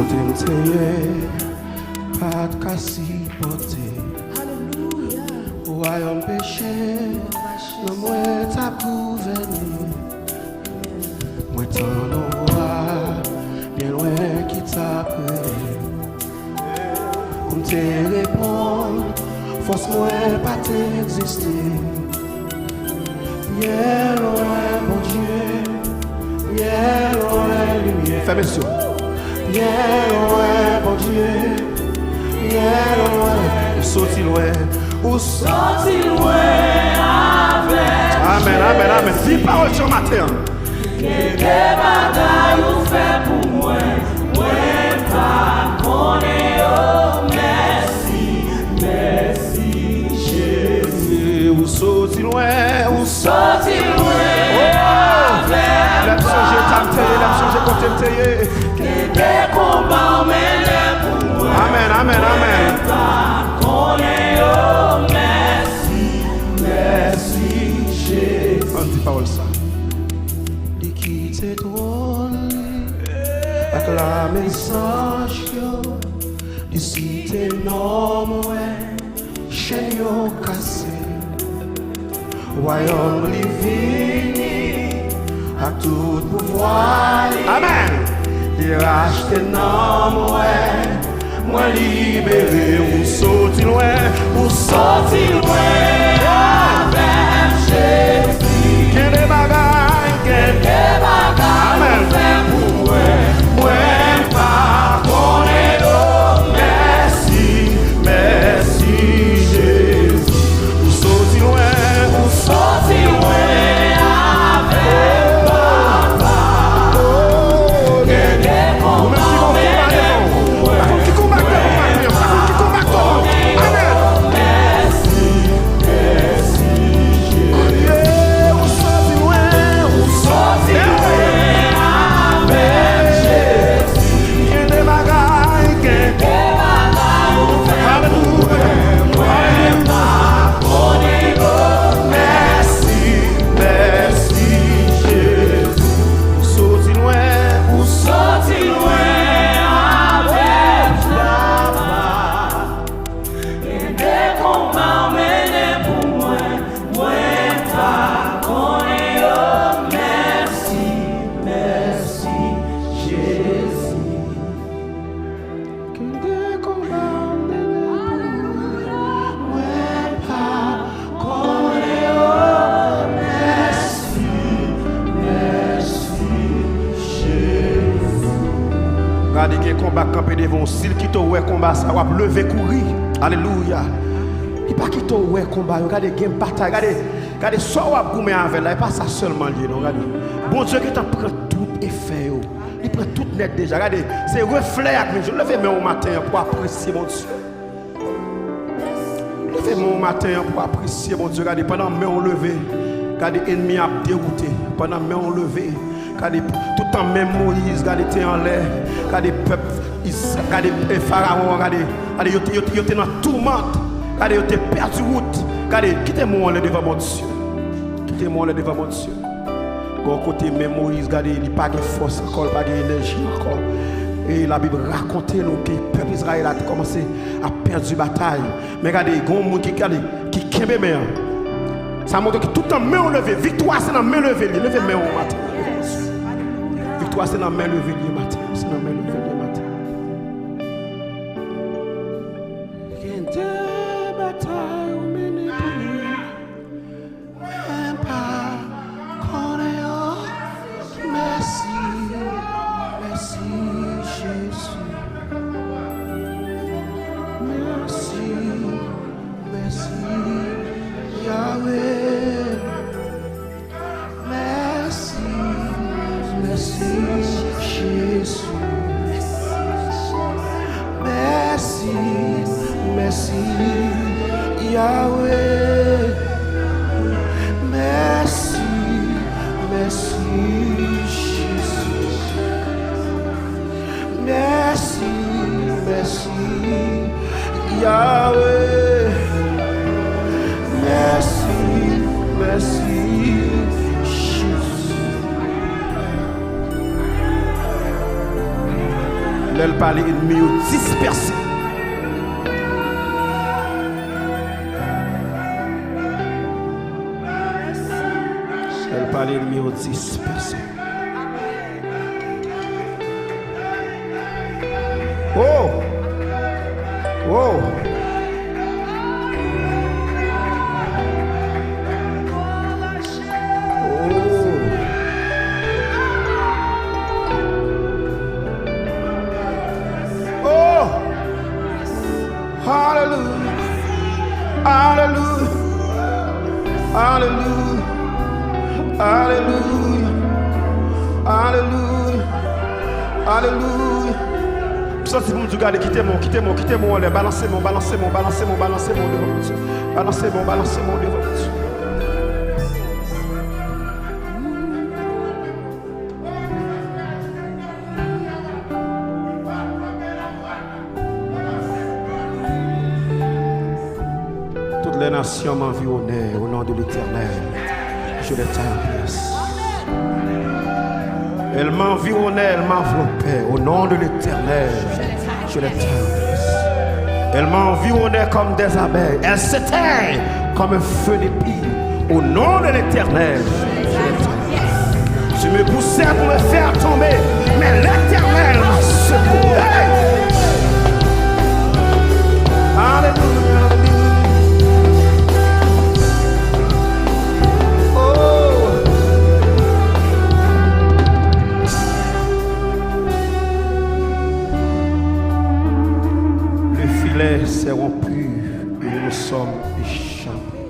Côté m'teye, pas de cassi porté. Royaume péché, non moi t'as gouverné. Moi t'en envoie, bien loin qui t'a pris. Pour me répondre, force moi pas t'exister. Bien loin, mon Dieu, bien loin, lumière. Fais mes yeux. Bien loin, mon Dieu, bien loin, ou sorti loin, ou sorti loin avec. Amen, amen, amen. Si parole sur matin. Quelques bagailles ou fait pour moi, moi pas connaître. Merci, merci Jésus. Ou sorti loin, ou sorti loin avec. La changer tante, la changer côté m'teye. Quelques combats mené pour moi. Amen, amen, amen. Pas connaître. Merci, merci Jésus. On dit parole ça. Quitte trône, acclamer message d'ici tes normes, chaîne cassé, royaume divin, à tout pouvoir. Amen. Il rachète tes normes, moi libéré, ou sorti loin, ou sorti loin avec Jésus. Quel est bagaille, quel est Amen. merci, merci Jésus. Ou sorti loin, ou sorti loin avec papa. Oh, quelqu'un qui combat, amen. Merci, merci Jésus. Ou sorti loin, ou sorti loin avec Jésus. quel est bagaille, quel est regardez qu'il y a un combat campé devant s'il qui t'a combat ça va lever courir. Alléluia. Il pas qui t'a combat, regardez il y a une bataille, regardez ça va goumer avec là, pas ça seulement lié non regardez. Bon Dieu qui t'en prend tout effet yo. Il prend tout net déjà. Regardez, c'est reflet avec je levez moi au matin pour apprécier mon Dieu. Levez-moi au matin pour apprécier mon Dieu. Regardez pendant que on levé, regardez l'ennemi a dérouté. Pendant que on levé, regardez tout le temps même Moïse, regardez était en l'air, regardez peuple, regardez Pharaon, regardez il était dans tourmente, regardez il était perdu route, regardez quittez-moi devant mon Dieu, quittez-moi devant mon Dieu. Quand côté même Moïse, regardez il n'a pas de force encore, pas d'énergie encore. Et la Bible raconte nous que le peuple Israël a commencé à perdre la bataille. Mais regardez, il y a des gens qui kembe main. Ça montre que tout le temps main levée. Victoire c'est dans la main levée. Levez main au matin. Victoire c'est dans la main levée le matin. C'est dans la main levée le matin. Il y a des batailles au milieu. Même pas connaître. Merci. Merci Jésus. Merci, merci Yahweh. Merci, merci Jésus. Merci, merci Yahweh. Merci, merci Jésus. Merci, merci Yahweh. Merci, merci Jésus. L'elle parle ennemi dispersé. Elle parle ennemi dispersé. Oh! Oh! Hallelujah, hallelujah, hallelujah, hallelujah, hallelujah, hallelujah. Ça c'est pour me dire, quittez-moi, balancez-moi devant Dieu. Balancez-moi devant Dieu. Les nations m'environnaient au nom de l'Éternel. Je les tiens en place. Elles m'environnaient, elles m'enveloppaient au nom de l'Éternel. Je les tiens en place. Elles m'environnaient comme des abeilles. Elles s'éteignent comme un feu d'épine au nom de l'Éternel. Je les tiens en place. Tu me poussais pour me faire tomber, mais l'Éternel m'a secoué. Hey! Alléluia. C'est rompu et nous sommes échappés.